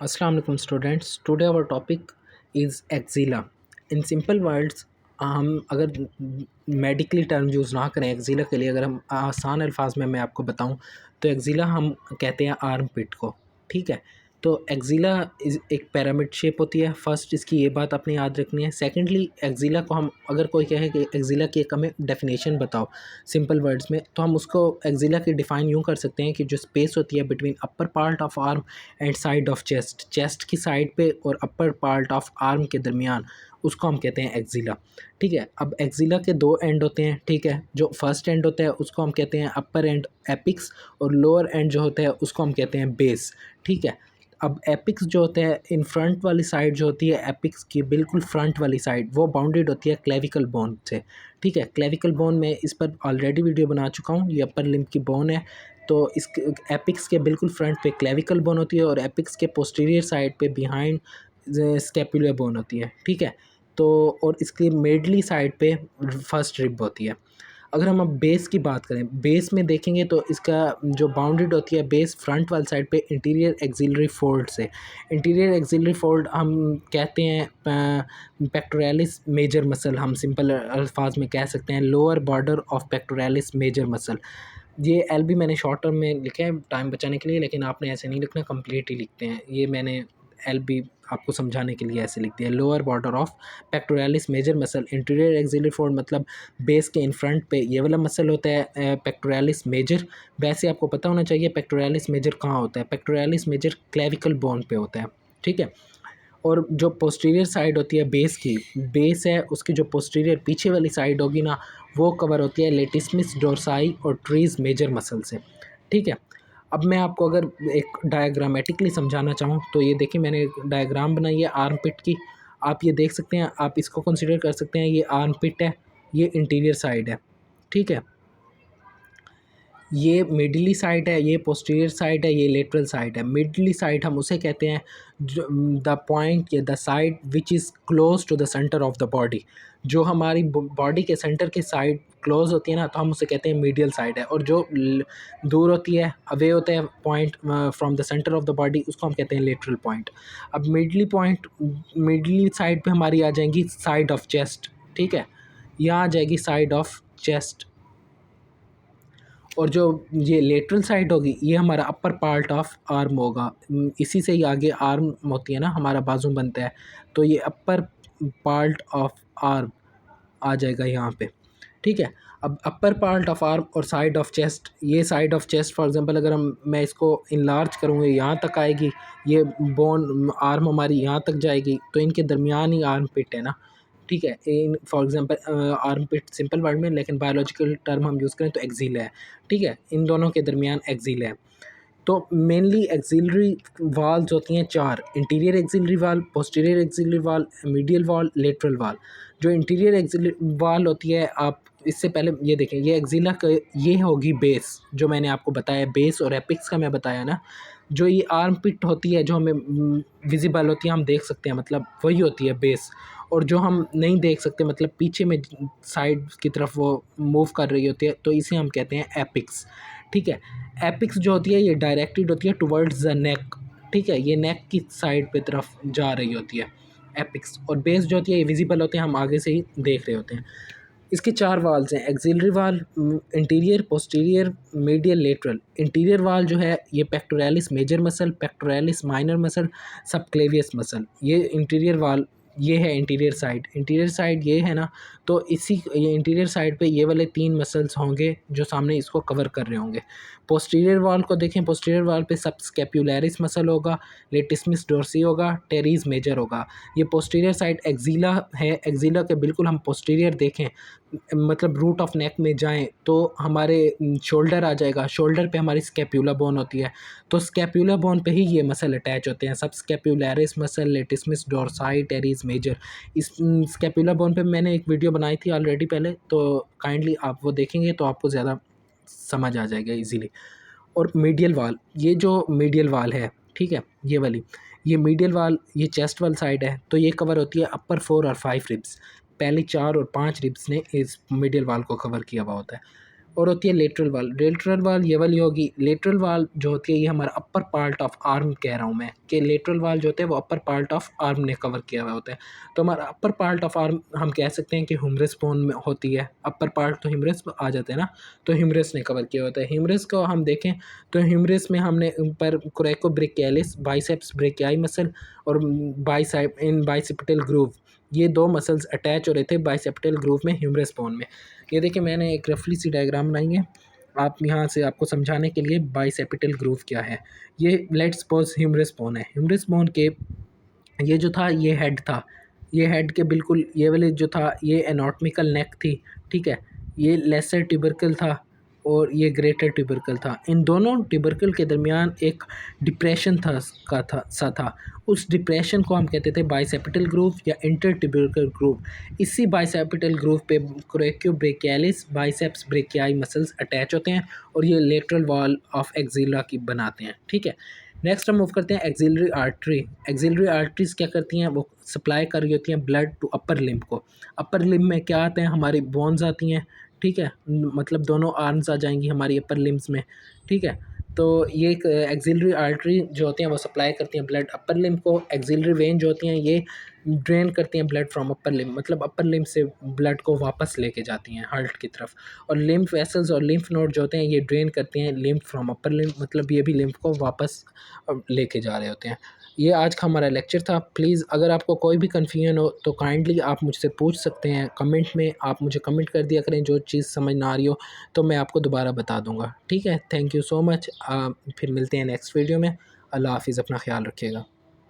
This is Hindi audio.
Assalamu alaikum students. Today our topic is axilla. In simple words हम अगर मेडिकली टर्म यूज़ ना करें एक्जिला के लिए, अगर हम आसान अल्फाज में मैं आपको बताऊं तो एक्जिला हम कहते हैं आर्म पिट को. ठीक है, तो एक्जिला एक पिरामिड शेप होती है. फर्स्ट इसकी ये बात आपने याद रखनी है. सेकेंडली एक्जिला को हम अगर कोई कहे कि एक्जिला की एक हमें डेफिनेशन बताओ सिंपल वर्ड्स में, तो हम उसको एक्जिला की डिफ़ाइन यूँ कर सकते हैं कि जो स्पेस होती है between upper part of arm and side of chest, chest की साइड पे और अपर पार्ट ऑफ आर्म के दरमियान, उसको हम कहते हैं एक्जिला. ठीक है, अब एक्जिला के दो एंड होते हैं. ठीक है, जो फर्स्ट एंड होता है उसको हम कहते हैं अपर एंड एपिक्स, और लोअर एंड जो होता है उसको हम कहते हैं बेस. ठीक है, अब एपिक्स जो होता है इन फ्रंट वाली साइड जो होती है एपिक्स की बिल्कुल फ्रंट वाली साइड, वो बाउंडेड होती है क्लेविकल बोन से. ठीक है, क्लेविकल बोन में इस पर ऑलरेडी वीडियो बना चुका हूँ. ये अपर लिम्ब की बोन है. तो इस एपिक्स के बिल्कुल फ्रंट पे क्लेविकल बोन होती है और एपिक्स के पोस्टीरियर साइड पे बिहाइंड स्कैपुलर बोन होती है. ठीक है, तो और इसकी मिडली साइड पे फर्स्ट रिब होती है. अगर हम अब बेस की बात करें, बेस में देखेंगे तो इसका जो बाउंडेड होती है बेस फ्रंट वाली साइड पे इंटीरियर एक्सिलरी फोल्ड से. इंटीरियर एक्सिलरी फोल्ड हम कहते हैं पेक्टोरालिस मेजर मसल, हम सिंपल अल्फाज में कह सकते हैं lower border of pectoralis major muscle. ये एल भी मैंने शॉर्ट टर्म में लिखा है टाइम बचाने के लिए, लेकिन आपने ऐसे नहीं लिखना, कंप्लीट ही लिखते हैं. ये मैंने एल बी आपको समझाने के लिए ऐसे लिख दिया. Lower border of pectoralis major muscle, interior axillary fold मतलब बेस के इन फ्रंट पे ये वाला मसल होता है पेक्टोरालिस मेजर. वैसे आपको पता होना चाहिए पेक्टोरालिस मेजर कहाँ होता है. पेक्टोरालिस मेजर क्लेविकल बोन पे होता है. ठीक है, और जो पोस्टीरियर साइड होती है बेस की, बेस है उसकी जो पोस्टीरियर पीछे वाली साइड होगी ना, वो कवर होती है लेटिस्मिस डोर्साई और ट्रीज मेजर मसल से. ठीक है, अब मैं आपको अगर एक डायग्रामेटिकली समझाना चाहूँ तो ये देखिए मैंने एक डायग्राम बनाई है आर्म पिट की. आप ये देख सकते हैं, आप इसको कंसिडर कर सकते हैं ये आर्म पिट है, ये इंटीरियर साइड है. ठीक है, ये मिडली साइड है, ये पोस्टीरियर साइड है, ये लेटरल साइड है. मिडली साइड हम उसे कहते हैं जो द पॉइंट या the side which is close to the centre of the body. जो हमारी बॉडी के सेंटर की साइड क्लोज होती है ना, तो हम उसे कहते हैं मीडियल साइड है. और जो दूर होती है, अवे होता है point from the centre of the body, उसको हम कहते हैं लेटरल पॉइंट. अब मिडली पॉइंट, मिडली साइड पे हमारी आ जाएंगी साइड ऑफ चेस्ट. ठीक है, यहाँ आ जाएगी साइड ऑफ चेस्ट. और जो ये लेटरल साइड होगी ये हमारा अपर पार्ट ऑफ आर्म होगा. इसी से ही आगे आर्म होती है ना, हमारा बाजू बनता है, तो ये अपर पार्ट ऑफ आर्म आ जाएगा यहाँ पे. ठीक है, अब अपर पार्ट ऑफ आर्म और साइड ऑफ चेस्ट, ये side of chest for example अगर मैं इसको इनलार्ज करूँगा यहाँ तक आएगी, ये बोन आर्म हमारी यहाँ तक जाएगी, तो इनके दरमियान ही आर्म पिट है ना. ठीक है, in for example armpit simple word में, लेकिन बायोलॉजिकल टर्म हम यूज़ करें तो एक्सिल है. ठीक है, इन दोनों के दरमियान एक्सिल है. तो मेनली एक्सिलरी वाल्स होती हैं चार: इंटीरियर एक्सिलरी वाल, पोस्टीरियर एक्सिलरी वाल, मीडियल वाल, लेटरल वाल. जो इंटीरियर एक्सिलरी वाल होती है, आप इससे पहले ये देखें, ये एक्सिला का ये होगी बेस, जो मैंने आपको बताया बेस और एपिक्स का मैं बताया ना. जो ये आर्म पिट होती है जो हमें विजिबल होती है, हम देख सकते हैं, मतलब वही होती है बेस. और जो हम नहीं देख सकते, मतलब पीछे में साइड की तरफ वो मूव कर रही होती है, तो इसे हम कहते हैं एपिक्स. ठीक है, एपिक्स जो होती है ये डायरेक्टेड होती है टुवर्ड्स द नेक. ठीक है, ये नेक की साइड पे तरफ जा रही होती है एपिक्स. और बेस जो होती है ये विजिबल होते हैं, हम आगे से ही देख रहे होते हैं. इसके चार वाल्स हैं: axillary wall, interior, posterior, medial, lateral. Interior wall जो है ये pectoralis major muscle, pectoralis minor muscle, subclavius muscle. ये इंटीरियर वाल, ये है इंटीरियर साइड. इंटीरियर साइड ये है ना, तो इसी ये इंटीरियर साइड पे ये वाले तीन मसल्स होंगे जो सामने इसको कवर कर रहे होंगे. पोस्टीरियर वाल को देखें, पोस्टीरियर वाल पे सब स्कैपुलैरिस मसल होगा, लेटिस्मिस डोर्सी होगा, टेरीज मेजर होगा. ये पोस्टीरियर साइड एक्जिला है. एक्जिला के बिल्कुल हम पोस्टीरियर देखें, मतलब रूट ऑफ नेक में जाएं तो हमारे शोल्डर आ जाएगा. शोल्डर पे हमारी स्कैप्यूला बोन होती है, तो स्कैप्यूला बोन पे ही ये मसल अटैच होते हैं. सब स्कैपुलैरिस मसल, लेटिस्मिस डोर्साई, टेरीज मेजर. इस स्कैप्यूला बोन पे मैंने एक वीडियो बनाई थी ऑलरेडी पहले, तो काइंडली आप वो देखेंगे तो आपको ज़्यादा समझ आ जाएगा इजीली. और मीडियल वाल, ये जो मीडियल वाल है, ठीक है, ये वाली, ये मीडियल वाल ये चेस्ट वाल साइड है, तो ये कवर होती है अपर 4 और 5 रिब्स. पहले 4 और 5 रिब्स ने इस मीडियल वाल को कवर किया हुआ होता है. और होती है लेटरल वाल। लेटरल वाल ये वाली होगी। लेटरल वाल जो होती है ये हमारा अपर पार्ट ऑफ आर्म कह रहा हूँ मैं, कि लेटरल वाल जो होते हैं वो अपर पार्ट ऑफ आर्म ने कवर किया हुआ होता है। तो हमारा अपर पार्ट ऑफ आर्म हम कह सकते हैं कि ह्यूमरस बोन में होती है। अपर पार्ट तो ह्यूमरस आ जाते हैं ना, तो ह्यूमरस ने कवर किया होता है। ह्यूमरस को हम देखें तो ह्यूमरस में हमने ऊपर कोरेकोब्रेकियालिस, बाइसेप्स ब्रेकियाई मसल और बाइसेप्टल ग्रूव, ये दो मसल्स अटैच हो रहे थे बाइसेप्टल ग्रूव में ह्यूमरस बोन में। ये देखिए मैंने एक रफली सी डायग्राम बनाई है आप यहाँ से आपको समझाने के लिए बाइसेप्टल ग्रूव क्या है। ये लेट्स सपोज ह्यूमरस बोन है। ह्यूमरस बोन के ये जो था ये हेड था, ये हेड के बिल्कुल ये वाले जो था ये एनाटॉमिकल नेक थी, ठीक है। ये लेसर ट्यूबरकल था और ये ग्रेटर ट्यूबरकल था। इन दोनों ट्यूबरकल के दरमियान एक डिप्रेशन था। उस डिप्रेशन को हम कहते थे बाइसेप्टल ग्रूव या इंटर ट्यूबरकल ग्रूव। इसी बाइसेप्टल ग्रूव पे कोरेक्योब्रेकियालिस, बाइसेप्स ब्रेकियाई मसल्स अटैच होते हैं और ये लेटरल वॉल ऑफ एक्सिला की बनाते हैं, ठीक है। नेक्स्ट हम मूव करते हैं एक्सिलरी आर्टरी। एक्सिलरी आर्टरीज क्या करती हैं, वो सप्लाई कर रही होती हैं ब्लड टू अपर लिम्ब को। अपर लिम्ब में क्या आते हैं, हमारी बोन्स आती हैं, ठीक है, मतलब दोनों आर्म्स आ जाएंगी हमारी अपर लिम्स में, ठीक है। तो ये एक एक्सिलरी आर्टरी जो होती हैं वो सप्लाई करती हैं ब्लड अपर लिम्ब को। एक्सिलरी वेन जो होती हैं ये ड्रेन करती हैं ब्लड फ्रॉम अपर लिम्ब, मतलब अपर लिम्ब से ब्लड को वापस लेके जाती हैं हार्ट की तरफ। और लिम्फ वेसल्स और लिम्फ नोड जो होते हैं ये ड्रेन करते हैं लिम्फ फ्रॉम अपर लिम्ब, मतलब ये भी लिम्फ को वापस लेके जा रहे होते हैं। ये आज का हमारा लेक्चर था। प्लीज़ अगर आपको कोई भी कन्फ्यूजन हो तो काइंडली आप मुझसे पूछ सकते हैं कमेंट में। आप मुझे कमेंट कर दिया करें, जो चीज़ समझ ना आ रही हो तो मैं आपको दोबारा बता दूंगा, ठीक है। Thank you so much. फिर मिलते हैं नेक्स्ट वीडियो में। अल्लाह हाफिज़, अपना ख्याल रखिएगा।